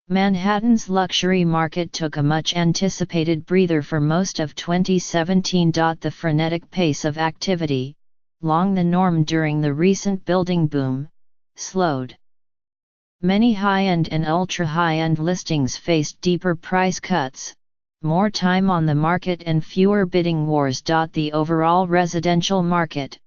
Manhattan's luxury market took a much-anticipated breather for most of 2017. The frenetic pace of activity, long the norm during the recent building boom, slowed. Many high-end and ultra-high-end listings faced deeper price cuts, more time on the market and fewer bidding wars. The overall residential market,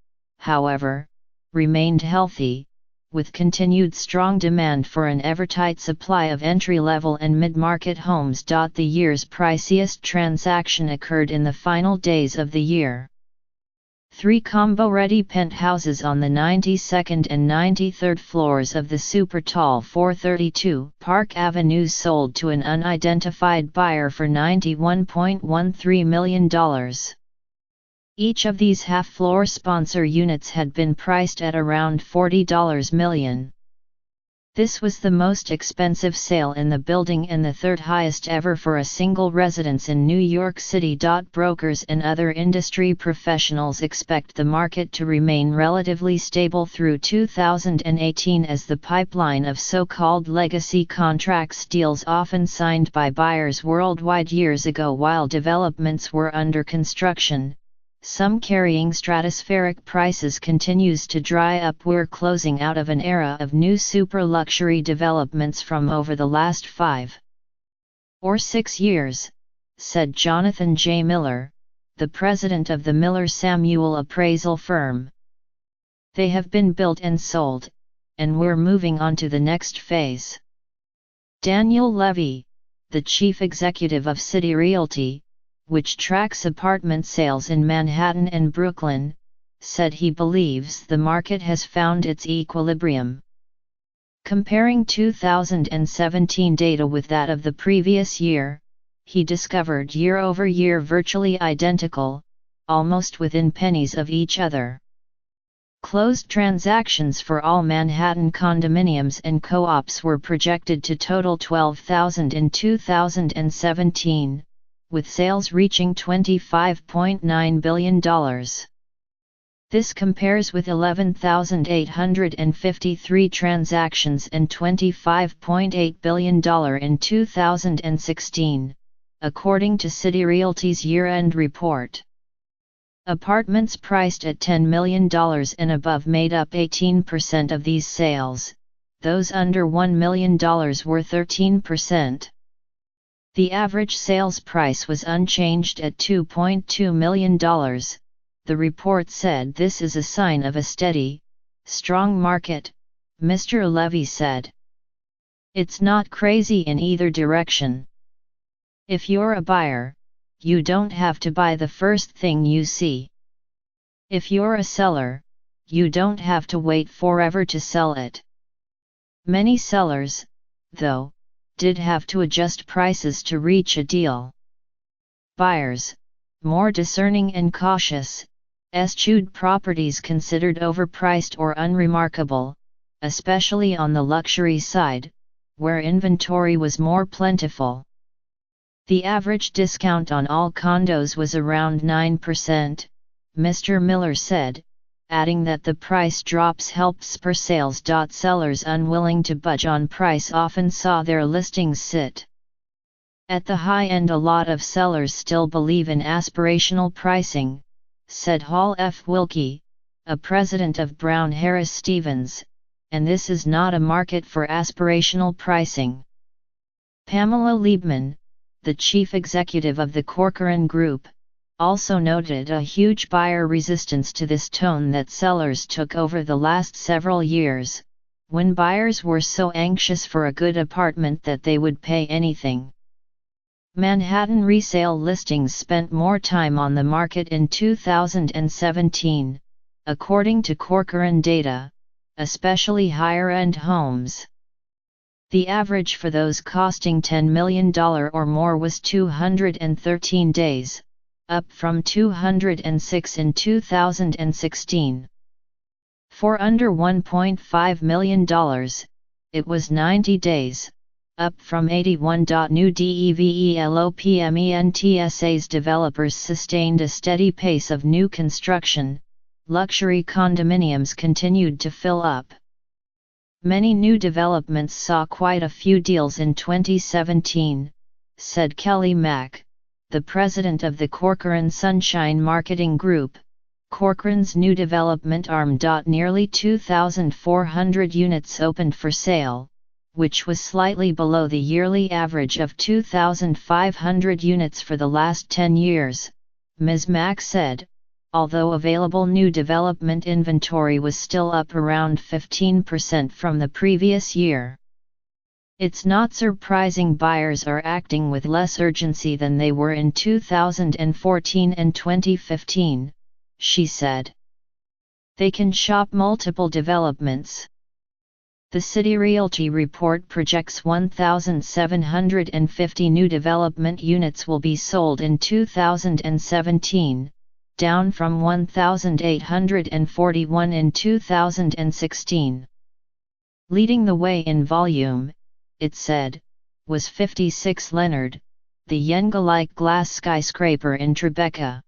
however, remained healthy, with continued strong demand for an ever-tight supply of entry-level and mid-market homes. The year's priciest transaction occurred in the final days of the year. 3 combo-ready penthouses on the 92nd and 93rd floors of the super-tall 432 Park Avenue sold to an unidentified buyer for $91.13 million. Each of these half-floor sponsor units had been priced at around $40 million. This was the most expensive sale in the building and the third highest ever for a single residence in New York City. Brokers and other industry professionals expect the market to remain relatively stable through 2018 as the pipeline of so-called legacy contracts, deals often signed by buyers worldwide years ago while developments were under construction, some carrying stratospheric prices, continues to dry up. We're closing out of an era of new super luxury developments from over the last 5 or 6 years, said Jonathan J. Miller, the president of the Miller Samuel appraisal firm. They have been built and sold, and we're moving on to the next phase. Daniel Levy, the chief executive of City Realty, which tracks apartment sales in Manhattan and Brooklyn, said he believes the market has found its equilibrium. Comparing 2017 data with that of the previous year, he discovered year-over-year virtually identical, almost within pennies of each other. Closed transactions for all Manhattan condominiums and co-ops were projected to total 12,000 in 2017. With sales reaching $25.9 billion. This compares with 11,853 transactions and $25.8 billion in 2016, according to City Realty's year-end report. Apartments priced at $10 million and above made up 18% of these sales, those under $1 million were 13%. The average sales price was unchanged at $2.2 million, the report said. This is a sign of a steady, strong market, Mr. Levy said. It's not crazy in either direction. If you're a buyer, you don't have to buy the first thing you see. If you're a seller, you don't have to wait forever to sell it. Many sellers, though, did have to adjust prices to reach a deal. Buyers, more discerning and cautious, eschewed properties considered overpriced or unremarkable, especially on the luxury side, where inventory was more plentiful. The average discount on all condos was around 9%, Mr. Miller said, adding that the price drops helped spur sales. Sellers unwilling to budge on price often saw their listings sit. At the high end, a lot of sellers still believe in aspirational pricing, said Hall F. Wilkie, a president of Brown Harris Stevens, and this is not a market for aspirational pricing. Pamela Liebman, the chief executive of the Corcoran Group, also noted a huge buyer resistance to this tone that sellers took over the last several years, when buyers were so anxious for a good apartment that they would pay anything. Manhattan resale listings spent more time on the market in 2017, according to Corcoran data, especially higher-end homes. The average for those costing $10 million or more was 213 days, up from 206 in 2016. For under $1.5 million, it was 90 days, up from 81. New development's developers sustained a steady pace of new construction, luxury condominiums continued to fill up. Many new developments saw quite a few deals in 2017, said Kelly Mack, the president of the Corcoran Sunshine Marketing Group, Corcoran's new development arm. Nearly 2,400 units opened for sale, which was slightly below the yearly average of 2,500 units for the last 10 years, Ms. Mack said, although available new development inventory was still up around 15% from the previous year. It's not surprising buyers are acting with less urgency than they were in 2014 and 2015, she said. They can shop multiple developments. The City Realty report projects 1,750 new development units will be sold in 2017, down from 1,841 in 2016. Leading the way in volume, it said, was 56 Leonard, the Yenga-like glass skyscraper in Tribeca.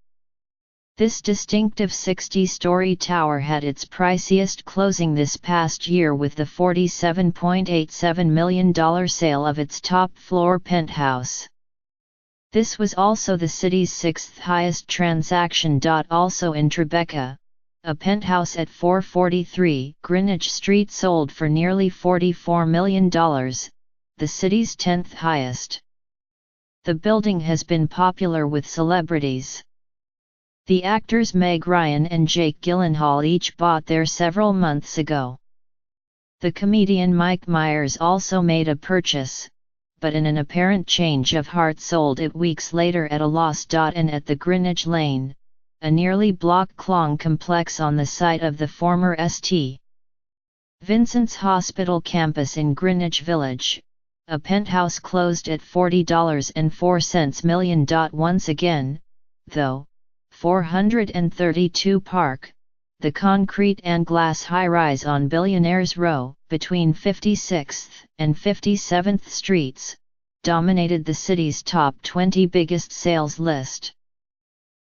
This distinctive 60-story tower had its priciest closing this past year with the $47.87 million sale of its top-floor penthouse. This was also the city's sixth highest transaction. Also in Tribeca, a penthouse at 443 Greenwich Street sold for nearly $44 million, the city's 10th highest. The building has been popular with celebrities. The actors Meg Ryan and Jake Gyllenhaal each bought there several months ago. The comedian Mike Myers also made a purchase, but in an apparent change of heart sold it weeks later at a loss. And at the Greenwich Lane, a nearly block-long complex on the site of the former St. Vincent's Hospital campus in Greenwich Village, a penthouse closed at $40.04 million. Once again, though, 432 Park, the concrete and glass high-rise on Billionaires Row, between 56th and 57th Streets, dominated the city's top 20 biggest sales list.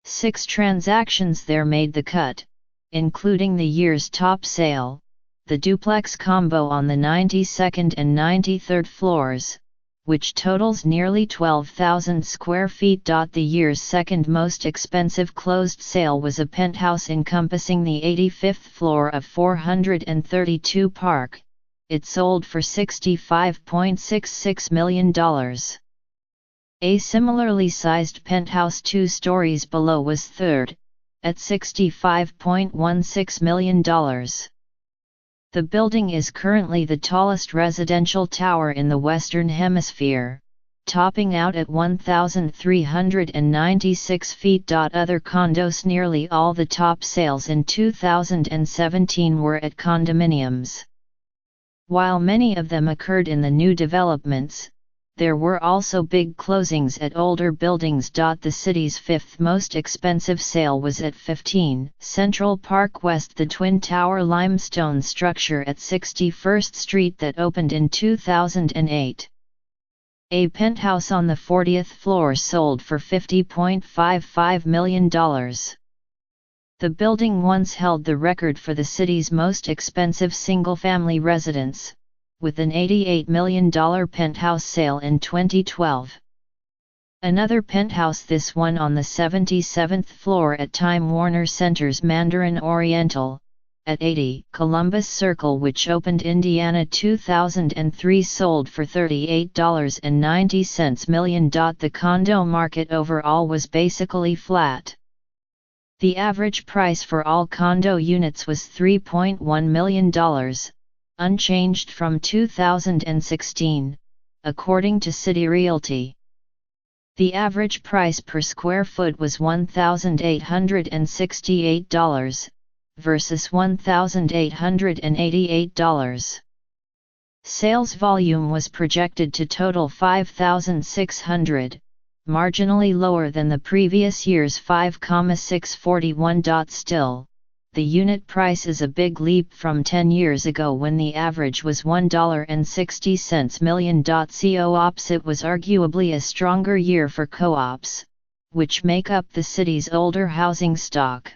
6 transactions there made the cut, including the year's top sale, the duplex combo on the 92nd and 93rd floors, which totals nearly 12,000 square feet. The year's second most expensive closed sale was a penthouse encompassing the 85th floor of 432 Park. It sold for $65.66 million. A similarly sized penthouse 2 stories below was third, at $65.16 million. The building is currently the tallest residential tower in the Western Hemisphere, topping out at 1,396 feet. Other condos. Nearly all the top sales in 2017 were at condominiums. While many of them occurred in the new developments, there were also big closings at older buildings. The city's 5th most expensive sale was at 15 Central Park West, the twin tower limestone structure at 61st Street that opened in 2008. A penthouse on the 40th floor sold for $50.55 million. The building once held the record for the city's most expensive single-family residence, with an $88 million penthouse sale in 2012. Another penthouse, this one on the 77th floor at Time Warner Center's Mandarin Oriental, at 80 Columbus Circle, which opened Indiana 2003, sold for $38.90 million. The condo market overall was basically flat. The average price for all condo units was $3.1 million, unchanged from 2016, according to City Realty. The average price per square foot was $1,868, versus $1,888. Sales volume was projected to total 5,600, marginally lower than the previous year's 5,641. Still, the unit price is a big leap from 10 years ago when the average was $1.60 million. Co-ops. It was arguably a stronger year for co-ops, which make up the city's older housing stock.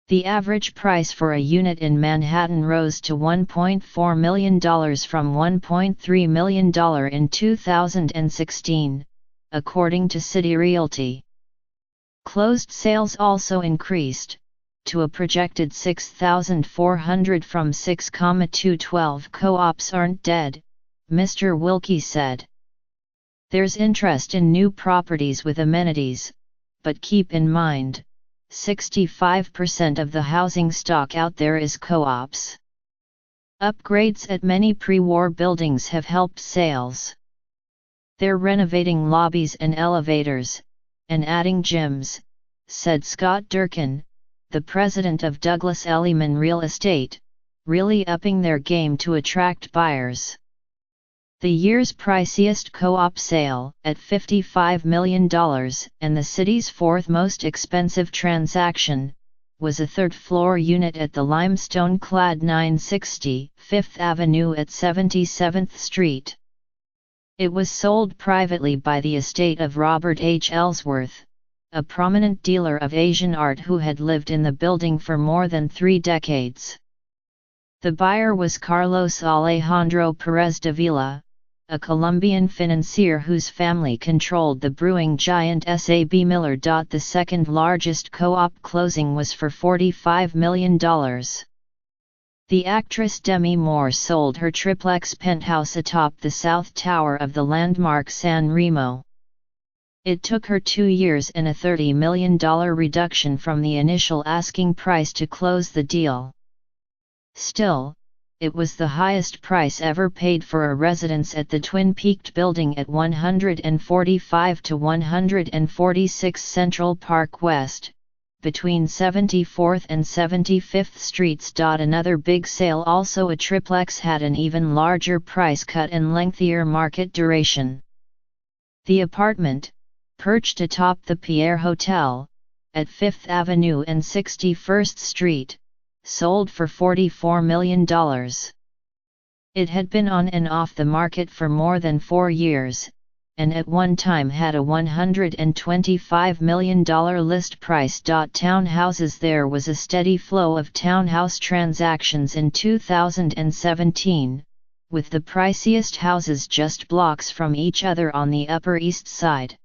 The average price for a unit in Manhattan rose to $1.4 million from $1.3 million in 2016, according to City Realty. Closed sales also increased, to a projected 6,400 from 6,212. Co-ops aren't dead, Mr. Wilkie said. There's interest in new properties with amenities, but keep in mind, 65% of the housing stock out there is co-ops. Upgrades at many pre-war buildings have helped sales. They're renovating lobbies and elevators, and adding gyms, said Scott Durkin, the president of Douglas Elliman Real Estate, really upping their game to attract buyers. The year's priciest co-op sale, at $55 million, and the city's fourth most expensive transaction, was a third-floor unit at the limestone-clad 960 Fifth Avenue at 77th Street. It was sold privately by the estate of Robert H. Ellsworth, a prominent dealer of Asian art who had lived in the building for more than 3 decades. The buyer was Carlos Alejandro Perez de Vila, a Colombian financier whose family controlled the brewing giant S.A.B. Miller. The second largest co-op closing was for $45 million. The actress Demi Moore sold her triplex penthouse atop the south tower of the landmark San Remo. It took her 2 years and a $30 million reduction from the initial asking price to close the deal. Still, it was the highest price ever paid for a residence at the twin-peaked building at 145 to 146 Central Park West, between 74th and 75th Streets. Another big sale, also a triplex, had an even larger price cut and lengthier market duration. The apartment, perched atop the Pierre Hotel, at 5th Avenue and 61st Street, sold for $44 million. It had been on and off the market for more than 4 years, and at one time had a $125 million list price. Townhouses. There was a steady flow of townhouse transactions in 2017, with the priciest houses just blocks from each other on the Upper East Side.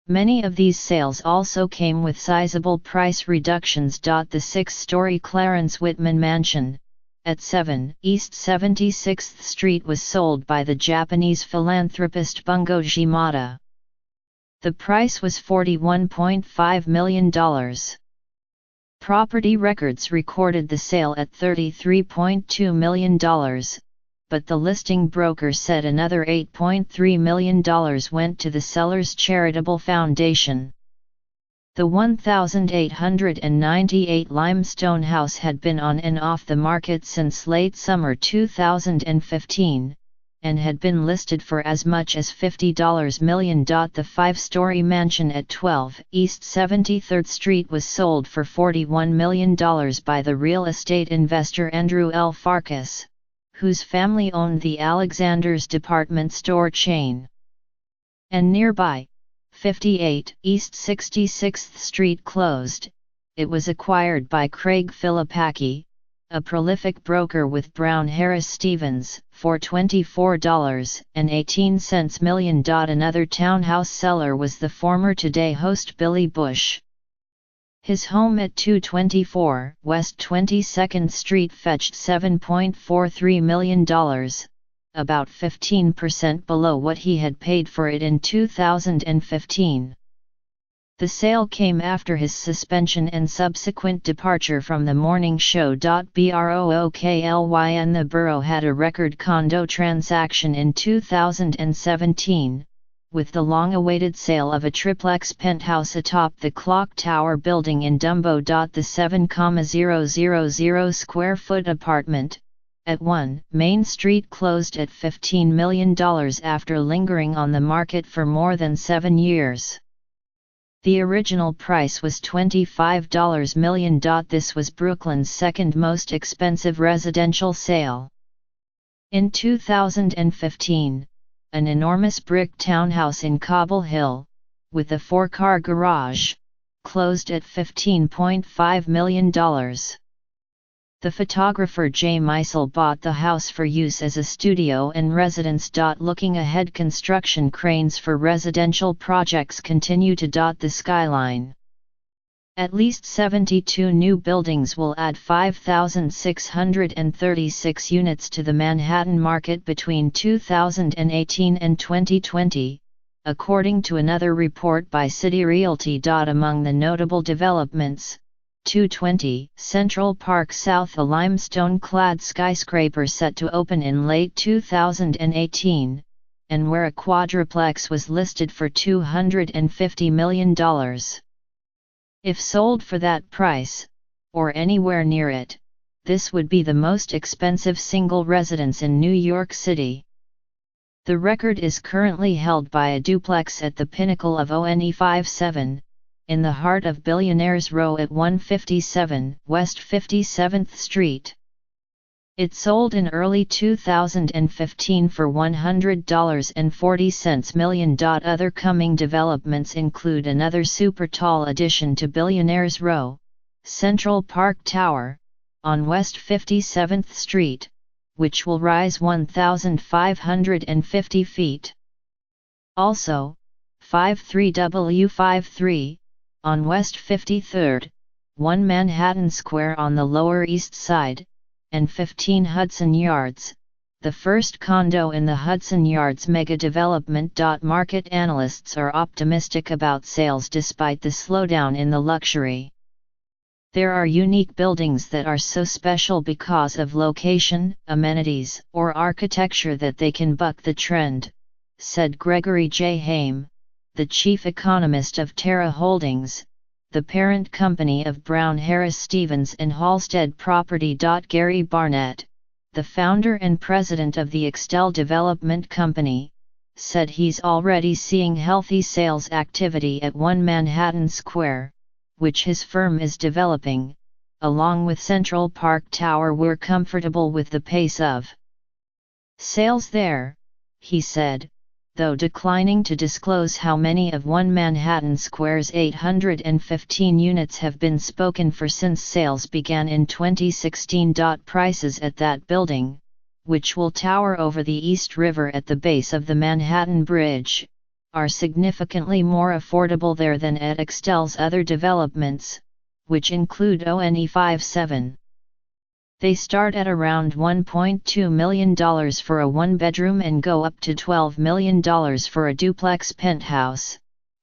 Many of these sales also came with sizable price reductions. The 6-story Clarence Whitman Mansion, at 7 East 76th Street, was sold by the Japanese philanthropist Bungo Shimada. The price was $41.5 million. Property Records recorded the sale at $33.2 million, but the listing broker said another $8.3 million went to the seller's charitable foundation. The 1,898 limestone house had been on and off the market since late summer 2015, and had been listed for as much as $50 million. The 5-story mansion at 12 East 73rd Street was sold for $41 million by the real estate investor Andrew L. Farkas, whose family owned the Alexander's department store chain. And nearby, 58 East 66th Street closed. It was acquired by Craig Philippaki, a prolific broker with Brown Harris Stevens, for $24.18 million. Another townhouse seller was the former Today host Billy Bush. His home at 224 West 22nd Street fetched $7.43 million, about 15% below what he had paid for it in 2015. The sale came after his suspension and subsequent departure from the morning show. Brookly, the borough had a record condo transaction in 2017, with the long-awaited sale of a triplex penthouse atop the Clock Tower building in Dumbo. The 7,000 square foot apartment, at 1 Main Street closed at $15 million after lingering on the market for more than 7 years. The original price was $25 million. This was Brooklyn's second most expensive residential sale. In 2015, an enormous brick townhouse in Cobble Hill, with a 4-car garage, closed at $15.5 million. The photographer Jay Meisel bought the house for use as a studio and residence. Looking ahead, construction cranes for residential projects continue to dot the skyline. At least 72 new buildings will add 5,636 units to the Manhattan market between 2018 and 2020, according to another report by City Realty. Among the notable developments, 220 Central Park South, a limestone-clad skyscraper set to open in late 2018, and where a quadruplex was listed for $250 million. If sold for that price, or anywhere near it, this would be the most expensive single residence in New York City. The record is currently held by a duplex at the pinnacle of ONE57, in the heart of Billionaires Row at 157 West 57th Street. It sold in early 2015 for $100.40 million. Other coming developments include another super tall addition to Billionaires Row, Central Park Tower, on West 57th Street, which will rise 1,550 feet. Also, 53W53, on West 53rd, 1 Manhattan Square on the Lower East Side, and 15 Hudson Yards, the first condo in the Hudson Yards mega development. Market analysts are optimistic about sales despite the slowdown in the luxury. There are unique buildings that are so special because of location, amenities, or architecture that they can buck the trend, said Gregory J. Haim, the chief economist of Terra Holdings, the parent company of Brown Harris Stevens and Halstead Property. Gary Barnett, the founder and president of the Extell Development Company, said he's already seeing healthy sales activity at 1 Manhattan Square, which his firm is developing, along with Central Park Tower. We're comfortable with the pace of sales there, he said, though declining to disclose how many of 1 Manhattan Square's 815 units have been spoken for since sales began in 2016. Prices at that building, which will tower over the East River at the base of the Manhattan Bridge, are significantly more affordable there than at Extell's other developments, which include ONE57. They start at around $1.2 million for a one-bedroom and go up to $12 million for a duplex penthouse,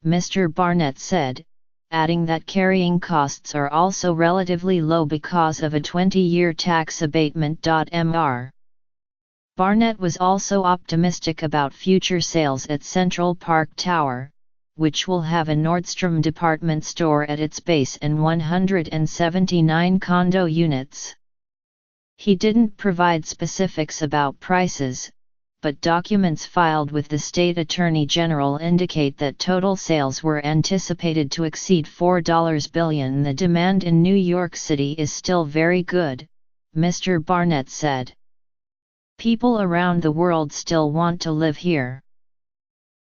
Mr. Barnett said, adding that carrying costs are also relatively low because of a 20-year tax abatement. Mr. Barnett was also optimistic about future sales at Central Park Tower, which will have a Nordstrom department store at its base and 179 condo units. He didn't provide specifics about prices, but documents filed with the state attorney general indicate that total sales were anticipated to exceed $4 billion. The demand in New York City is still very good, Mr. Barnett said. People around the world still want to live here.